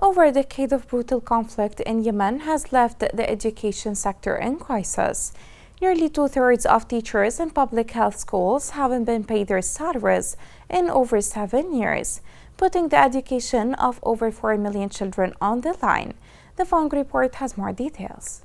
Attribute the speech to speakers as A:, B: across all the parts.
A: Over a decade of brutal conflict in Yemen has left the education sector in crisis. Nearly two-thirds of teachers in public health schools haven't been paid their salaries in over 7 years, putting the education of over 4 million children on the line. The Fong report has more details.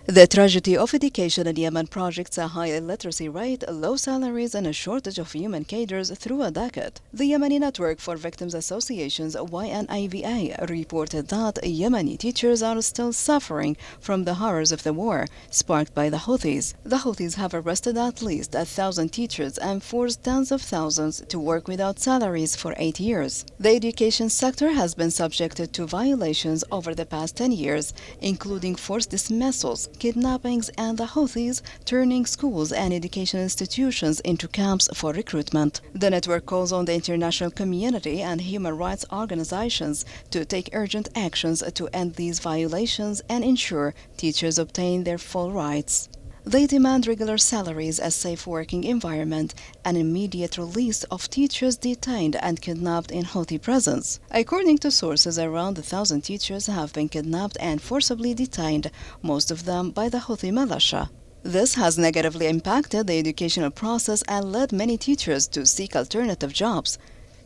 B: The tragedy of education in Yemen projects a high illiteracy rate, low salaries, and a shortage of human cadres through a decade. The Yemeni Network for Victims Associations (YNAVA) reported that Yemeni teachers are still suffering from the horrors of the war sparked by the Houthis. The Houthis have arrested at least 1,000 teachers and forced tens of thousands to work without salaries for 8 years. The education sector has been subjected to violations over the past 10 years, including forced dismissals, kidnappings, and the Houthis turning schools and education institutions into camps for recruitment. The network calls on the international community and human rights organizations to take urgent actions to end these violations and ensure teachers obtain their full rights. They demand regular salaries, a safe working environment, and immediate release of teachers detained and kidnapped in Houthi prisons. According to sources, around 1,000 teachers have been kidnapped and forcibly detained, most of them by the Houthi militia. This has negatively impacted the educational process and led many teachers to seek alternative jobs.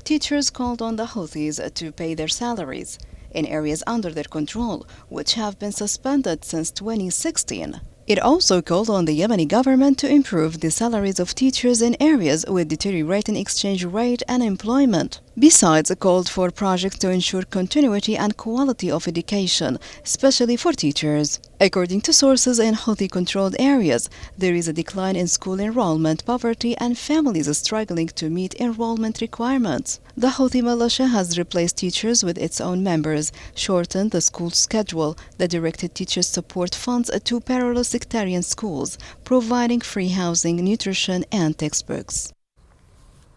B: Teachers called on the Houthis to pay their salaries in areas under their control, which have been suspended since 2016. It also called on the Yemeni government to improve the salaries of teachers in areas with deteriorating exchange rate and employment. Besides, it called for projects to ensure continuity and quality of education, especially for teachers. According to sources in Houthi-controlled areas, there is a decline in school enrollment, poverty, and families struggling to meet enrollment requirements. The Houthi militia has replaced teachers with its own members, shortened the school schedule, that directed teachers' support funds to parallel sectarian schools, providing free housing, nutrition, and textbooks.